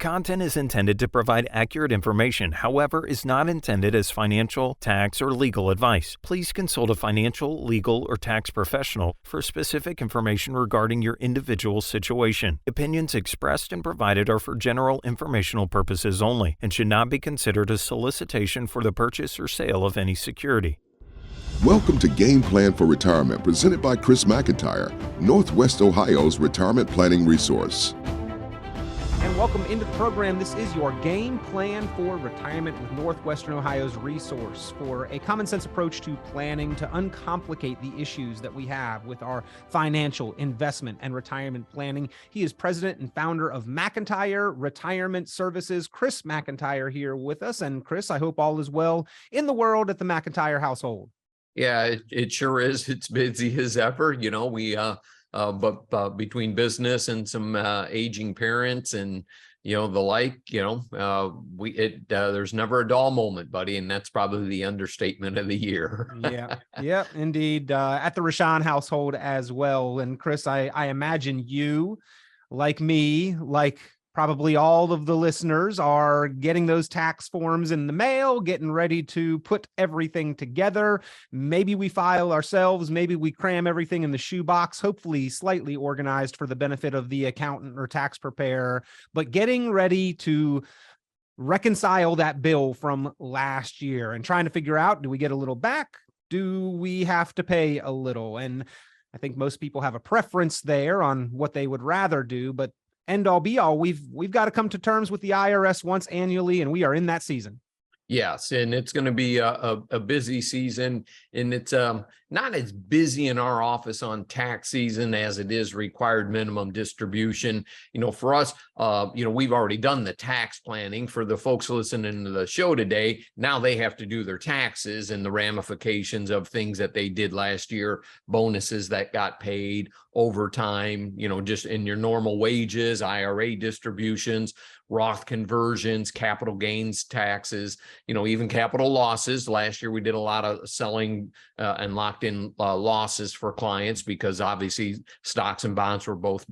Content is intended to provide accurate information, however, is not intended as financial, tax, or legal advice. Please consult a financial, legal, or tax professional for specific information regarding your individual situation. Opinions expressed and provided are for general informational purposes only and should not be considered a solicitation for the purchase or sale of any security. Welcome to Game Plan for Retirement, presented by Chris McIntire, Northwest Ohio's retirement planning resource. And welcome into the program. This is your Game Plan for Retirement with Northwestern Ohio's resource for a common sense approach to planning to uncomplicate the issues that we have with our financial, investment, and retirement planning. He is president and founder of McIntire Retirement Services. Chris McIntire here with us. And Chris, I hope all is well in the world at the McIntire household. Yeah, it sure is. It's busy as ever. You know, but between business and some aging parents and, the like, there's never a dull moment, buddy. And that's probably the understatement of the year. Yeah, indeed. At the Rashawn household as well. And Chris, I imagine you, like me, like probably all of the listeners, are getting those tax forms in the mail, getting ready to put everything together. Maybe we file ourselves, maybe we cram everything in the shoebox, hopefully slightly organized for the benefit of the accountant or tax preparer, but getting ready to reconcile that bill from last year and trying to figure out, do we get a little back? Do we have to pay a little? And I think most people have a preference there on what they would rather do, but end all be all, we've got to come to terms with the IRS once annually, and we are in that season. Yes, and it's going to be a busy season, and it's not as busy in our office on tax season as it is required minimum distribution. For us, we've already done the tax planning. For the folks listening to the show today, now they have to do their taxes and the ramifications of things that they did last year, bonuses that got paid, overtime, just in your normal wages, IRA distributions, Roth conversions, capital gains taxes, even capital losses. Last year, we did a lot of selling and locked in losses for clients because obviously stocks and bonds were both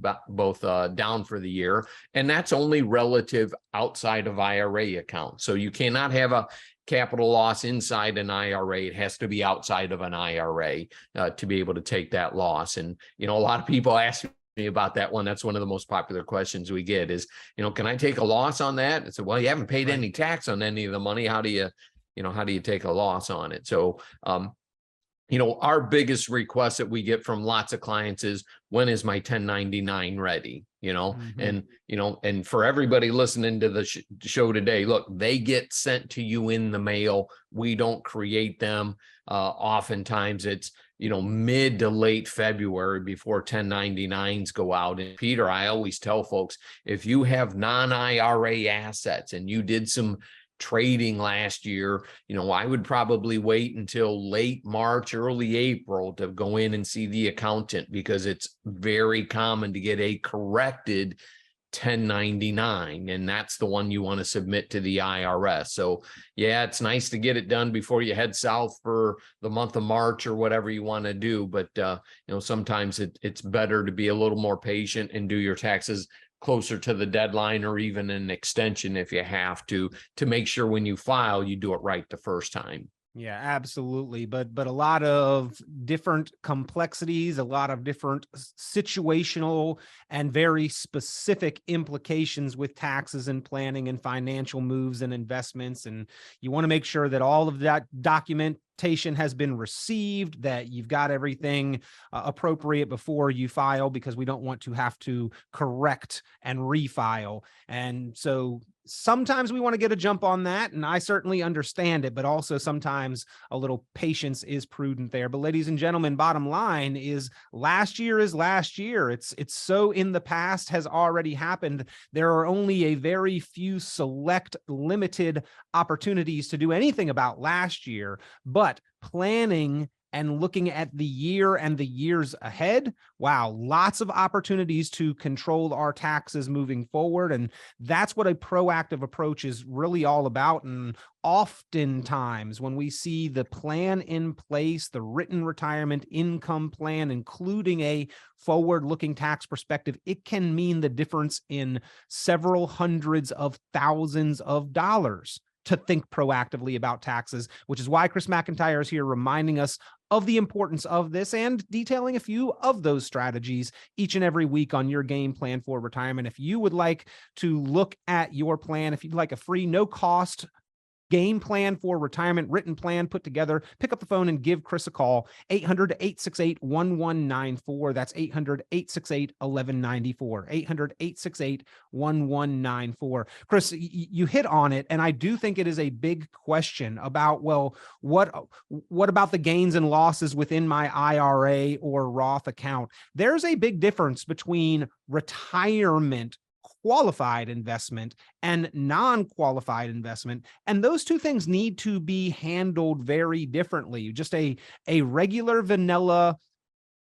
down for the year. And that's only relative outside of IRA accounts. So you cannot have a capital loss inside an IRA. It has to be outside of an IRA to be able to take that loss. And, a lot of people ask me about that one. That's one of the most popular questions we get is, can I take a loss on that? I said, well, you haven't paid any tax on any of the money. How do you take a loss on it? So, our biggest request that we get from lots of clients is, when is my 1099 ready? And for everybody listening to the show today, look, they get sent to you in the mail. We don't create them. Oftentimes it's, mid to late February before 1099s go out. And Peter, I always tell folks, if you have non-IRA assets and you did some trading last year, I would probably wait until late March, early April to go in and see the accountant, because it's very common to get a corrected 1099, and that's the one you want to submit to the IRS. So yeah, it's nice to get it done before you head south for the month of March or whatever you want to do. But sometimes it's better to be a little more patient and do your taxes closer to the deadline, or even an extension if you have to make sure when you file, you do it right the first time. Yeah, absolutely. But a lot of different complexities, a lot of different situational and very specific implications with taxes and planning and financial moves and investments. And you want to make sure that all of that documentation has been received, that you've got everything appropriate before you file, because we don't want to have to correct and refile. And so sometimes we want to get a jump on that, and I certainly understand it, but also sometimes a little patience is prudent there. But ladies and gentlemen, bottom line is last year is last year. It's so in the past, has already happened. There are only a very few select limited opportunities to do anything about last year, but planning and looking at the year and the years ahead, wow, lots of opportunities to control our taxes moving forward. And that's what a proactive approach is really all about. And oftentimes when we see the plan in place, the written retirement income plan, including a forward-looking tax perspective, it can mean the difference in several hundreds of thousands of dollars to think proactively about taxes, which is why Chris McIntire is here reminding us of the importance of this and detailing a few of those strategies each and every week on your game plan for retirement. If you would like to look at your plan, if you'd like a free, no cost game plan for retirement, written plan put together, pick up the phone and give Chris a call, 800-868-1194. That's 800-868-1194, 800-868-1194. Chris, you hit on it, and I do think it is a big question about, well, what about the gains and losses within my IRA or Roth account? There's a big difference between retirement qualified investment and non-qualified investment. And those two things need to be handled very differently. Just a regular vanilla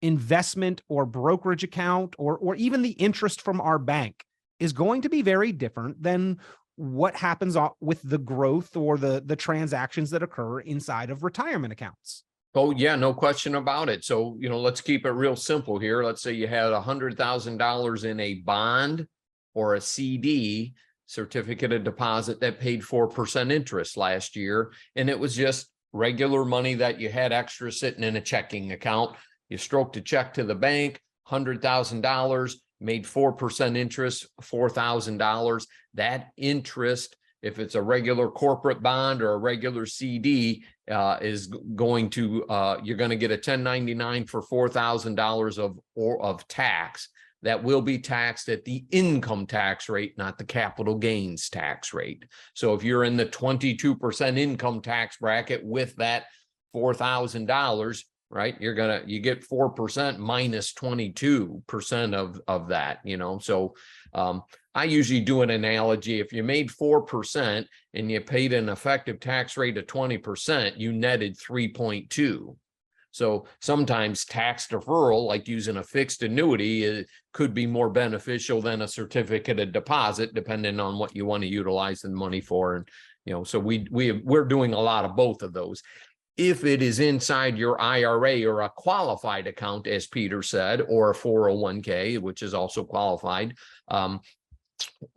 investment or brokerage account, or even the interest from our bank is going to be very different than what happens with the growth or the transactions that occur inside of retirement accounts. Oh, yeah, no question about it. So, let's keep it real simple here. Let's say you had $100,000 in a bond or a CD, certificate of deposit, that paid 4% interest last year. And it was just regular money that you had extra sitting in a checking account. You stroked a check to the bank, $100,000, made 4% interest, $4,000. That interest, if it's a regular corporate bond or a regular CD, is going to, you're going to get a 1099 for $4,000 of tax. That will be taxed at the income tax rate, not the capital gains tax rate. So if you're in the 22% income tax bracket with that $4,000, right, you get 4% minus 22% of that, So I usually do an analogy. If you made 4% and you paid an effective tax rate of 20%, you netted 3.2. So sometimes tax deferral, like using a fixed annuity, it could be more beneficial than a certificate of deposit, depending on what you want to utilize the money for. And, so we're doing a lot of both of those. If it is inside your IRA or a qualified account, as Peter said, or a 401k, which is also qualified, or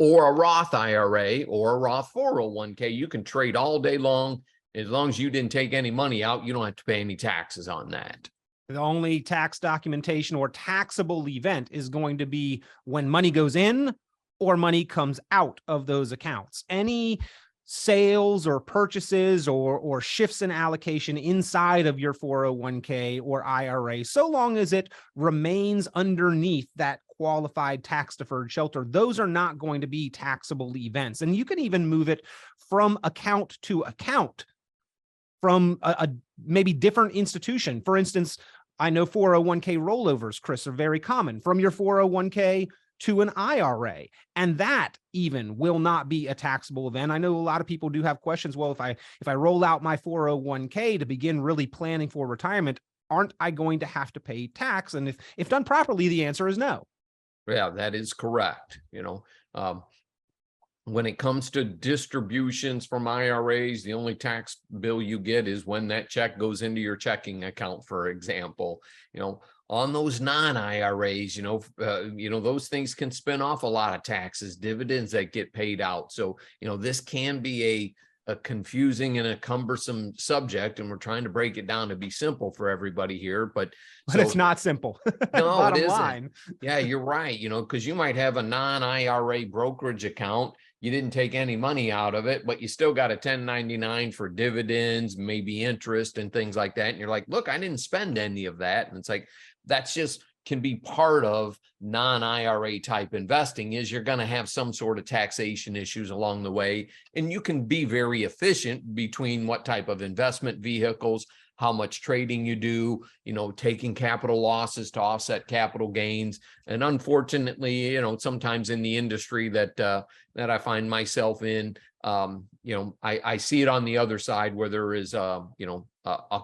a Roth IRA or a Roth 401k, you can trade all day long. As long as you didn't take any money out, you don't have to pay any taxes on that. The only tax documentation or taxable event is going to be when money goes in or money comes out of those accounts. Any sales or purchases or shifts in allocation inside of your 401k or IRA, so long as it remains underneath that qualified tax deferred shelter, those are not going to be taxable events. And you can even move it from account to account, from a maybe different institution. For instance, I know 401k rollovers, Chris, are very common, from your 401k to an IRA. And that even will not be a taxable event. I know a lot of people do have questions. Well, if I roll out my 401k to begin really planning for retirement, aren't I going to have to pay tax? And if done properly, the answer is no. Yeah, that is correct. When it comes to distributions from IRAs, the only tax bill you get is when that check goes into your checking account, for example. On those non-IRAs, those things can spin off a lot of taxes, dividends that get paid out. So, this can be a confusing and a cumbersome subject, and we're trying to break it down to be simple for everybody here. But it's not simple. No, it isn't. Yeah, you're right. Because you might have a non-IRA brokerage account. You didn't take any money out of it, but you still got a 1099 for dividends, maybe interest and things like that. And you're like, look, I didn't spend any of that. And it's like, that's just can be part of non-IRA type investing is you're going to have some sort of taxation issues along the way. And you can be very efficient between what type of investment vehicles, how much trading you do, taking capital losses to offset capital gains. And unfortunately, sometimes in the industry that I find myself in, I see it on the other side where there is, I'll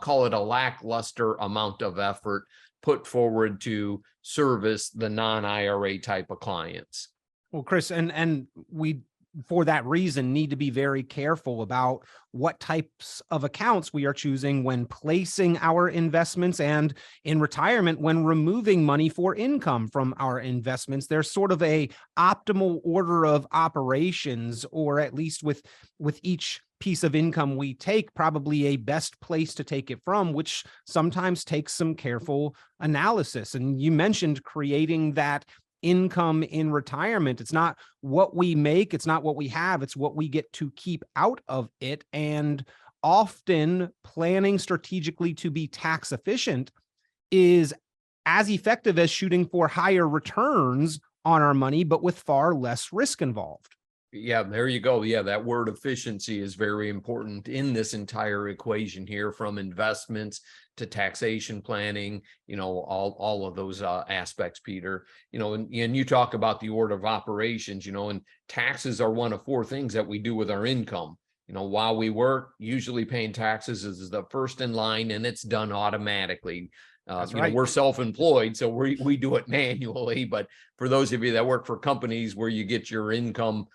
call it a lackluster amount of effort put forward to service the non-IRA type of clients. Well, Chris, and we, for that reason, need to be very careful about what types of accounts we are choosing when placing our investments, and in retirement when removing money for income from our investments. There's sort of a optimal order of operations, or at least with each piece of income we take, probably a best place to take it from, which sometimes takes some careful analysis. And you mentioned creating that income in retirement. It's not what we make, it's not what we have, it's what we get to keep out of it. And often planning strategically to be tax efficient is as effective as shooting for higher returns on our money, but with far less risk involved. Yeah, there you go. Yeah, that word efficiency is very important in this entire equation here, from investments to taxation planning, all of those aspects, Peter. And you talk about the order of operations, and taxes are one of four things that we do with our income. While we work, usually paying taxes is the first in line, and it's done automatically. That's right. We're self-employed, so we do it manually. But for those of you that work for companies where you get your income,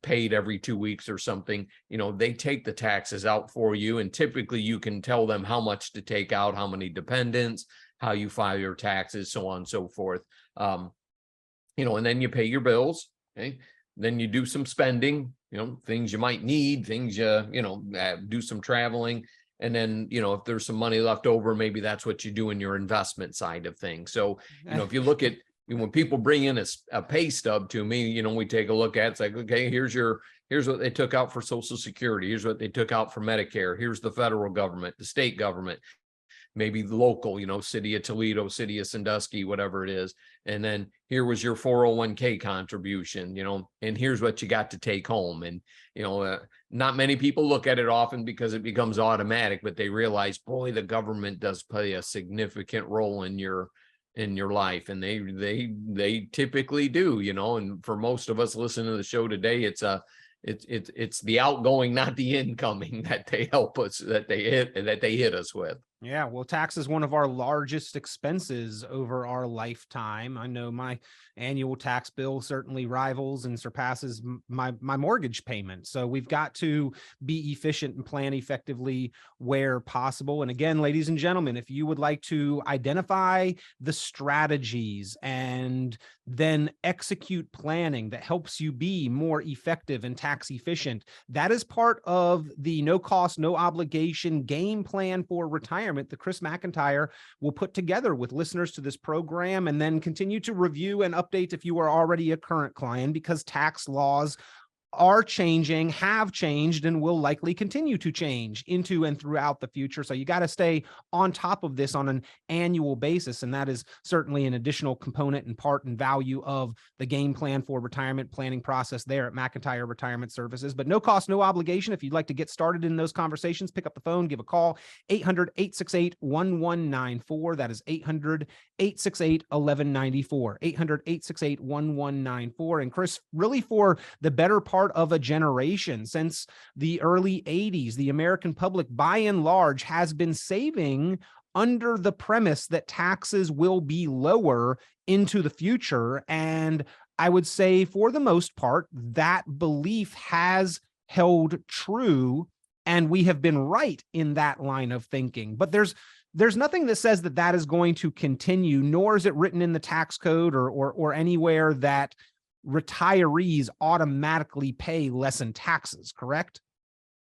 paid every 2 weeks or something, they take the taxes out for you. And typically you can tell them how much to take out, how many dependents, how you file your taxes, so on and so forth. And then you pay your bills. Okay. Then you do some spending, things you might need, things do some traveling. And then, if there's some money left over, maybe that's what you do in your investment side of things. So, if you look at, when people bring in a pay stub to me, we take a look at, it's like, okay, here's what they took out for Social Security. Here's what they took out for Medicare. Here's the federal government, the state government, maybe the local, city of Toledo, city of Sandusky, whatever it is. And then here was your 401k contribution, and here's what you got to take home. And, not many people look at it often because it becomes automatic, but they realize, boy, the government does play a significant role in your life. And they typically do, and for most of us listening to the show today, it's the outgoing, not the incoming, that they help us, that they hit us with. Yeah, well, tax is one of our largest expenses over our lifetime. I know my annual tax bill certainly rivals and surpasses my mortgage payment. So we've got to be efficient and plan effectively where possible. And again, ladies and gentlemen, if you would like to identify the strategies and then execute planning that helps you be more effective and tax efficient, that is part of the no cost, no obligation game plan for retirement that Chris McIntire will put together with listeners to this program, and then continue to review and update if you are already a current client, because tax laws are changing, have changed, and will likely continue to change into and throughout the future. So you got to stay on top of this on an annual basis. And that is certainly an additional component and part and value of the game plan for retirement planning process there at McIntire Retirement Services. But no cost, no obligation. If you'd like to get started in those conversations, pick up the phone, give a call, 800-868-1194. That is 800-868-1194, 800-868-1194. And Chris, really for the better part of a generation, since the early 80s, the American public by and large has been saving under the premise that taxes will be lower into the future. And I would say for the most part, that belief has held true, and we have been right in that line of thinking. But there's nothing that says that that is going to continue, nor is it written in the tax code or anywhere that retirees automatically pay less in taxes, correct?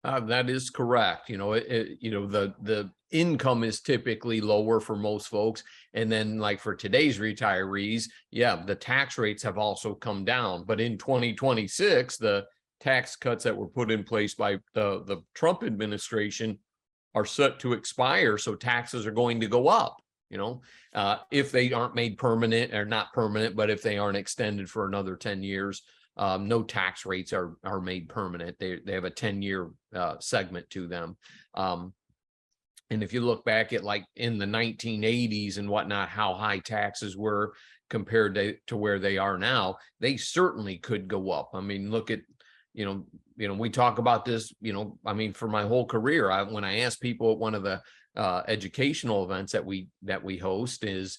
That is correct. The income is typically lower for most folks. And then like for today's retirees, the tax rates have also come down. But in 2026, the tax cuts that were put in place by the Trump administration are set to expire. So taxes are going to go up. if they aren't made permanent, or not permanent, but if they aren't extended for another 10 years, no tax rates are made permanent. They have a 10-year segment to them. And if you look back at like in the 1980s and whatnot, how high taxes were compared to where they are now, they certainly could go up. I mean, look at, we talk about this, I mean, for my whole career, when I ask people at one of the educational events that we host is,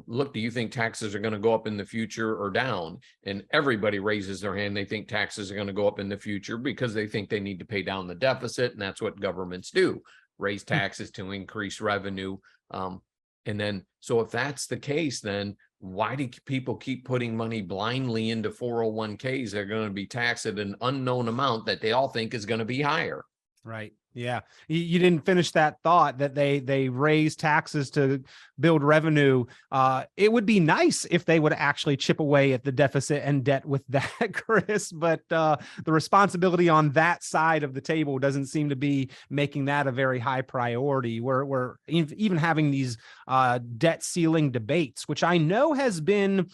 look, do you think taxes are going to go up in the future or down? And everybody raises their hand. They think taxes are going to go up in the future because they think they need to pay down the deficit. And that's what governments do, raise taxes to increase revenue. And then, so if that's the case, then why do people keep putting money blindly into 401ks? They're going to be taxed at an unknown amount that they all think is going to be higher. Right. Yeah. You didn't finish that thought that they raise taxes to build revenue. It would be nice if they would actually chip away at the deficit and debt with that, Chris, but the responsibility on that side of the table doesn't seem to be making that a very high priority. We're even having these debt ceiling debates, which I know has been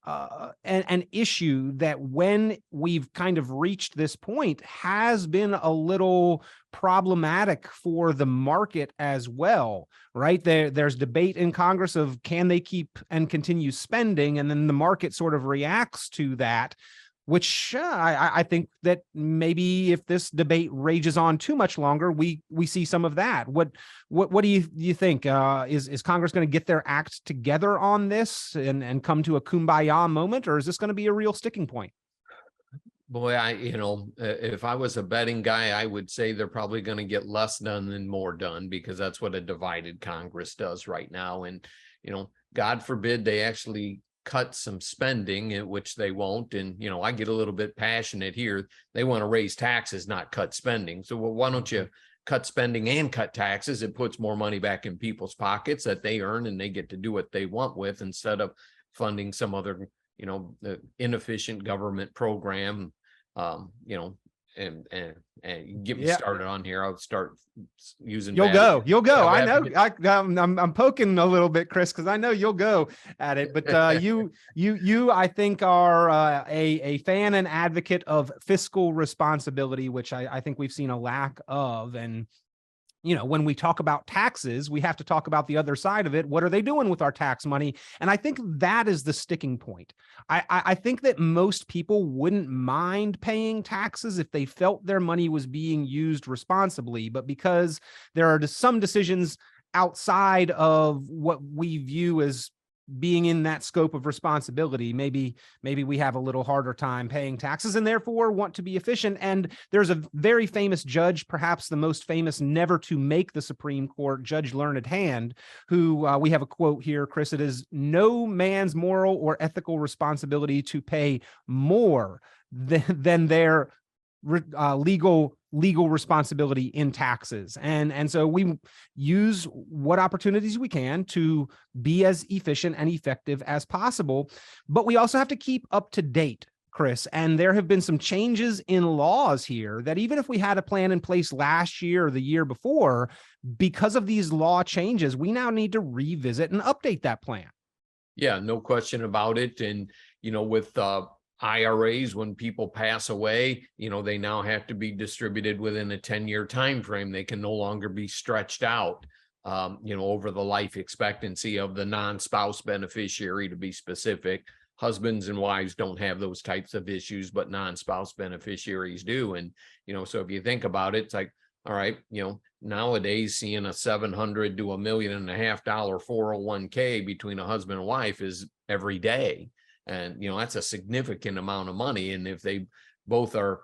an issue that when we've kind of reached this point has been a little problematic for the market as well, right? There's debate in Congress of can they keep and continue spending, and then the market sort of reacts to that, which I think that maybe if this debate rages on too much longer, we see some of that. What do you think? Is Congress going to get their act together on this and come to a kumbaya moment, or is this going to be a real sticking point? Boy, if I was a betting guy, I would say they're probably going to get less done than more done, because that's what a divided Congress does right now. And, God forbid they actually cut some spending, which they won't. And, I get a little bit passionate here. They want to raise taxes, not cut spending. So why don't you cut spending and cut taxes? It puts more money back in people's pockets that they earn, and they get to do what they want with, instead of funding some other, inefficient government program. And get me started on here. I'll start using. You'll go. I know. I'm poking a little bit, Chris, because I know you'll go at it. But you, I think, are a fan and advocate of fiscal responsibility, which I think we've seen a lack of. And when we talk about taxes, we have to talk about the other side of it. What are they doing with our tax money? And I think that is the sticking point. I think that most people wouldn't mind paying taxes if they felt their money was being used responsibly. But because there are some decisions outside of what we view as being in that scope of responsibility, maybe we have a little harder time paying taxes and therefore want to be efficient. And there's a very famous judge, perhaps the most famous never to make the Supreme Court, Judge Learned Hand, who we have a quote here, Chris. It is no man's moral or ethical responsibility to pay more than their legal responsibility in taxes. And so we use what opportunities we can to be as efficient and effective as possible, but we also have to keep up to date, Chris. And there have been some changes in laws here that even if we had a plan in place last year or the year before, because of these law changes, we now need to revisit and update that plan. Yeah, no question about it. And, with IRAs, when people pass away, they now have to be distributed within a 10-year time frame. They can no longer be stretched out, over the life expectancy of the non-spouse beneficiary, to be specific. Husbands and wives don't have those types of issues, but non-spouse beneficiaries do. And, so if you think about it, it's like, all right, nowadays seeing a $700,000 to $1.5 million 401k between a husband and wife is every day. And, that's a significant amount of money. And if they both are,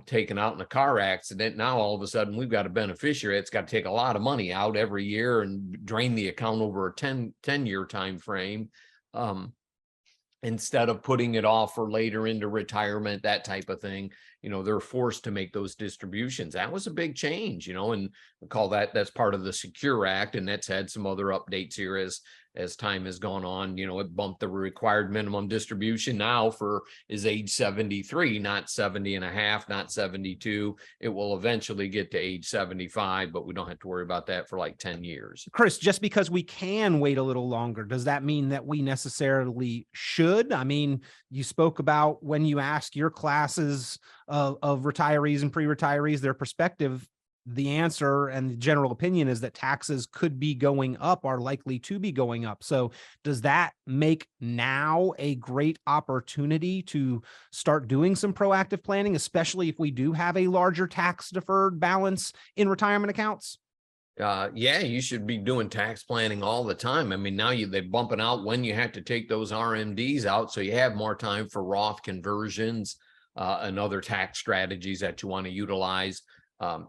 taken out in a car accident, now all of a sudden we've got a beneficiary. It's got to take a lot of money out every year and drain the account over a 10-year time frame, instead of putting it off for later into retirement, that type of thing. they're forced to make those distributions. That was a big change, and we call that's part of the Secure Act, and that's had some other updates here as time has gone on. It bumped the required minimum distribution now is age 73, not 70 and a half, not 72. It will eventually get to age 75, but we don't have to worry about that for like 10 years. Chris, just because we can wait a little longer, does that mean that we necessarily should? I mean, you spoke about when you ask your classes of retirees and pre-retirees their perspective, the answer and the general opinion is that taxes could be going up, are likely to be going up. So does that make now a great opportunity to start doing some proactive planning, especially if we do have a larger tax deferred balance in retirement accounts? Yeah, you should be doing tax planning all the time. I mean, now they're bumping out when you have to take those RMDs out, so you have more time for Roth conversions and other tax strategies that you want to utilize.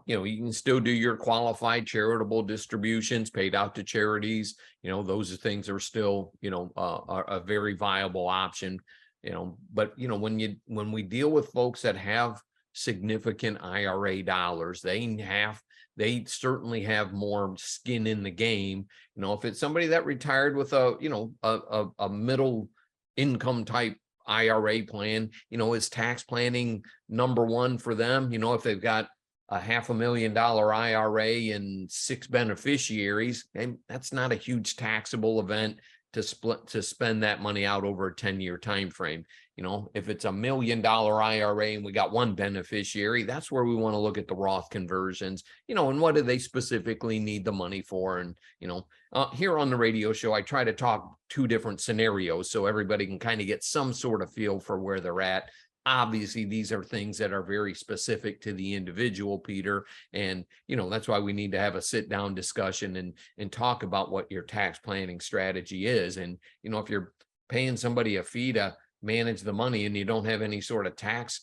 You can still do your qualified charitable distributions paid out to charities. Those things are still, a very viable option. But when we deal with folks that have significant IRA dollars, they certainly have more skin in the game. If it's somebody that retired with a middle income type IRA plan, is tax planning number one for them. If they've got a $500,000 IRA and 6 beneficiaries, and that's not a huge taxable event to spend that money out over a 10-year time frame. If it's $1 million IRA and we got 1 beneficiary, that's where we want to look at the Roth conversions, and what do they specifically need the money for? And here on the radio show, I try to talk 2 different scenarios so everybody can kind of get some sort of feel for where they're at. Obviously, these are things that are very specific to the individual, Peter. And, that's why we need to have a sit down discussion and talk about what your tax planning strategy is. And, if you're paying somebody a fee to manage the money and you don't have any sort of tax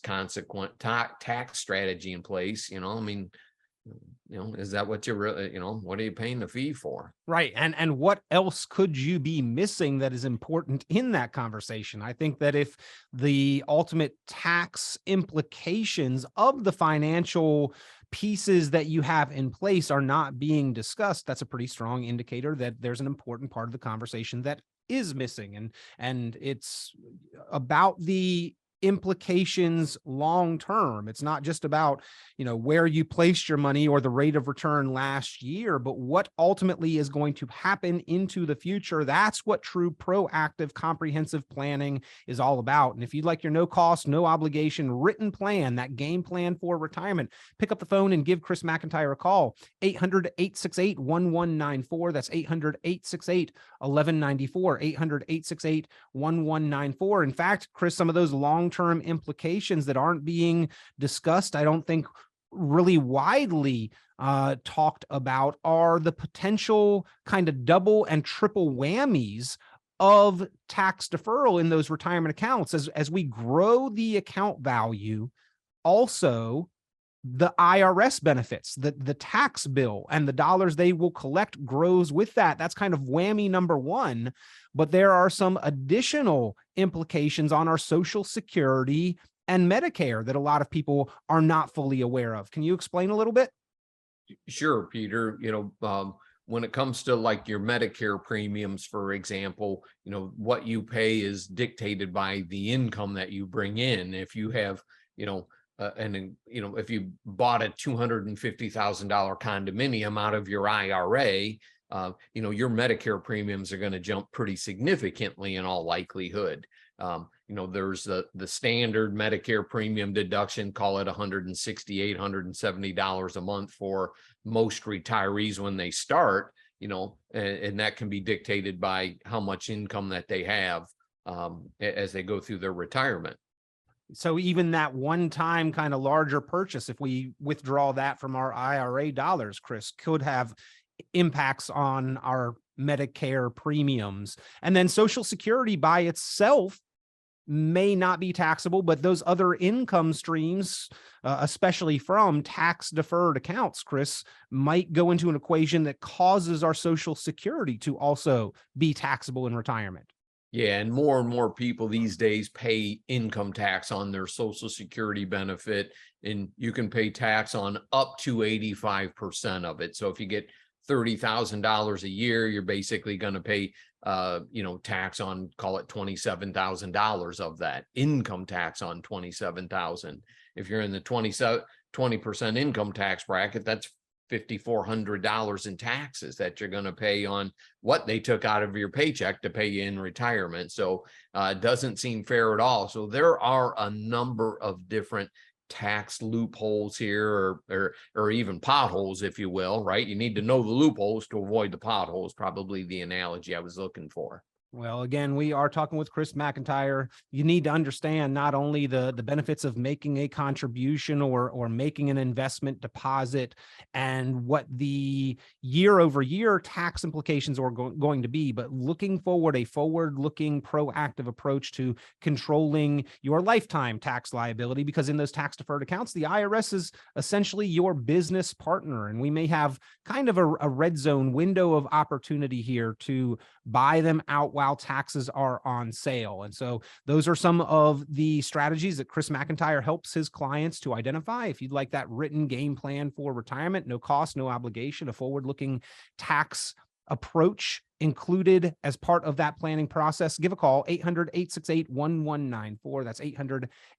strategy in place, is that what you're really, what are you paying the fee for? Right. And what else could you be missing that is important in that conversation? I think that if the ultimate tax implications of the financial pieces that you have in place are not being discussed, that's a pretty strong indicator that there's an important part of the conversation that is missing. And it's about the implications long term. It's not just about, where you placed your money or the rate of return last year, but what ultimately is going to happen into the future. That's what true proactive comprehensive planning is all about. And if you'd like your no cost, no obligation written plan, that game plan for retirement, pick up the phone and give Chris McIntire a call. 800-868-1194. That's 800-868-1194. 800-868-1194. In fact, Chris, some of those long-term implications that aren't being discussed, I don't think really widely talked about, are the potential kind of double and triple whammies of tax deferral in those retirement accounts. As we grow the account value, also the IRS benefits, the tax bill and the dollars they will collect grows with that. That's kind of whammy number one. But there are some additional implications on our Social Security and Medicare that a lot of people are not fully aware of. Can you explain a little bit? Sure, Peter. When it comes to like your Medicare premiums, for example, what you pay is dictated by the income that you bring in. If you have, if you bought a $250,000 condominium out of your IRA, your Medicare premiums are going to jump pretty significantly in all likelihood. There's the standard Medicare premium deduction, call it $168, $170 a month for most retirees when they start, and that can be dictated by how much income that they have as they go through their retirement. So even that one-time kind of larger purchase, if we withdraw that from our IRA dollars, Chris, could have impacts on our Medicare premiums. And then Social Security by itself may not be taxable, but those other income streams, especially from tax deferred accounts, Chris, might go into an equation that causes our Social Security to also be taxable in retirement. Yeah, and more people these days pay income tax on their Social Security benefit, and you can pay tax on up to 85% of it. So if you get $30,000 a year, you're basically going to pay tax on, call it $27,000 of that, income tax on $27,000. If you're in the 20% income tax bracket, that's $5,400 in taxes that you're going to pay on what they took out of your paycheck to pay you in retirement. So it doesn't seem fair at all. So there are a number of different tax loopholes here, or even potholes, if you will, right? You need to know the loopholes to avoid the potholes, probably the analogy I was looking for. Well, again, we are talking with Chris McIntire. You need to understand not only the benefits of making a contribution or making an investment deposit and what the year-over-year tax implications are going to be, but looking forward, a forward-looking, proactive approach to controlling your lifetime tax liability, because in those tax-deferred accounts, the IRS is essentially your business partner, and we may have kind of a red zone window of opportunity here to buy them out while taxes are on sale. And so those are some of the strategies that Chris McIntire helps his clients to identify. If you'd like that written game plan for retirement, no cost, no obligation, a forward-looking tax approach included as part of that planning process, give a call, 800-868-1194. That's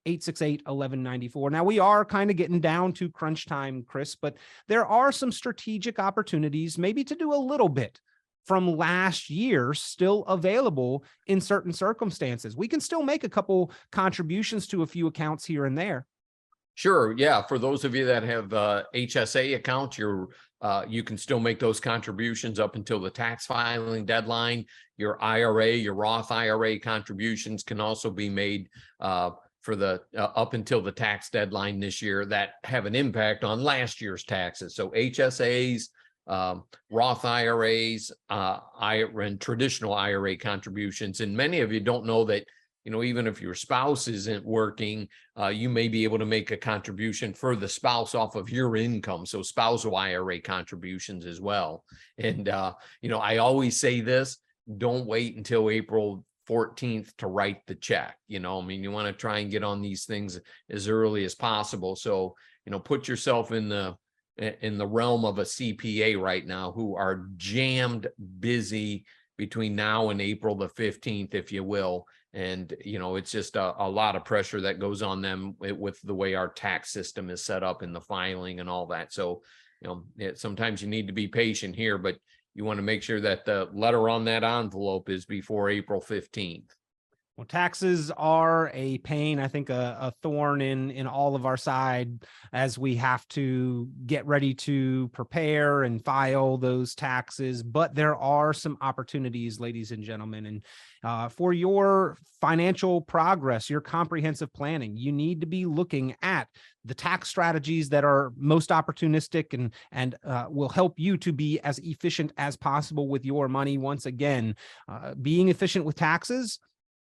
800-868-1194. Now, we are kind of getting down to crunch time, Chris, but there are some strategic opportunities maybe to do a little bit from last year still available in certain circumstances. We can still make a couple contributions to a few accounts here and there. Sure. Yeah. For those of you that have HSA accounts, you can still make those contributions up until the tax filing deadline. Your IRA, your Roth IRA contributions can also be made for the up until the tax deadline this year that have an impact on last year's taxes. So HSAs, Roth IRAs, and traditional IRA contributions. And many of you don't know that, even if your spouse isn't working, you may be able to make a contribution for the spouse off of your income. So spousal IRA contributions as well. And, I always say this, don't wait until April 14th to write the check. You want to try and get on these things as early as possible. So, put yourself in the realm of a CPA right now who are jammed busy between now and April the 15th, if you will. And, it's just a lot of pressure that goes on them with the way our tax system is set up in the filing and all that. So, sometimes you need to be patient here, but you want to make sure that the letter on that envelope is before April 15th. Well, taxes are a pain, I think a thorn in all of our side as we have to get ready to prepare and file those taxes. But there are some opportunities, ladies and gentlemen, and for your financial progress, your comprehensive planning, you need to be looking at the tax strategies that are most opportunistic and will help you to be as efficient as possible with your money. Once again, being efficient with taxes,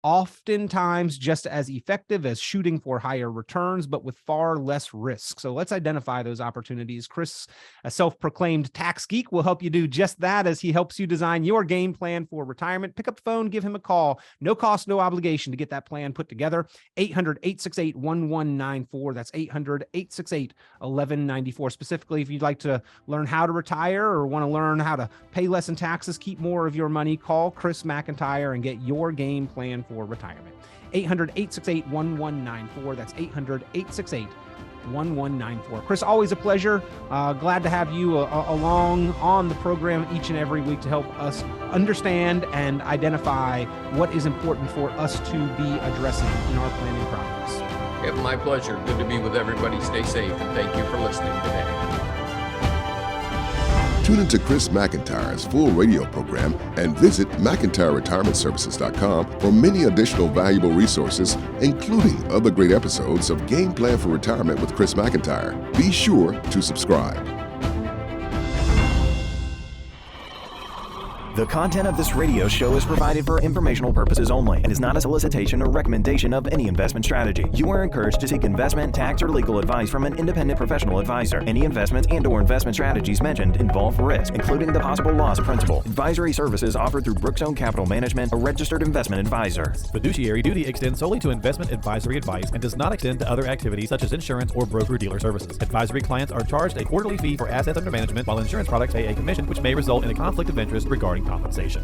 oftentimes just as effective as shooting for higher returns, but with far less risk. So let's identify those opportunities. Chris, a self-proclaimed tax geek, will help you do just that as he helps you design your game plan for retirement. Pick up the phone, give him a call. No cost, no obligation to get that plan put together. 800-868-1194. That's 800-868-1194. Specifically, if you'd like to learn how to retire or want to learn how to pay less in taxes, keep more of your money, call Chris McIntire and get your game plan for retirement. 800-868-1194. That's 800-868-1194. Chris, always a pleasure. Glad to have you along on the program each and every week to help us understand and identify what is important for us to be addressing in our planning progress. Yeah, my pleasure. Good to be with everybody. Stay safe, and thank you for listening today. Tune into Chris McIntire's full radio program and visit McIntireRetirementServices.com for many additional valuable resources, including other great episodes of Game Plan for Retirement with Chris McIntire. Be sure to subscribe. The content of this radio show is provided for informational purposes only and is not a solicitation or recommendation of any investment strategy. You are encouraged to seek investment, tax, or legal advice from an independent professional advisor. Any investments and/or investment strategies mentioned involve risk, including the possible loss of principal. Advisory services offered through Brookstone Capital Management, a registered investment advisor. Fiduciary duty extends solely to investment advisory advice and does not extend to other activities such as insurance or broker-dealer services. Advisory clients are charged a quarterly fee for assets under management, while insurance products pay a commission, which may result in a conflict of interest regarding compensation.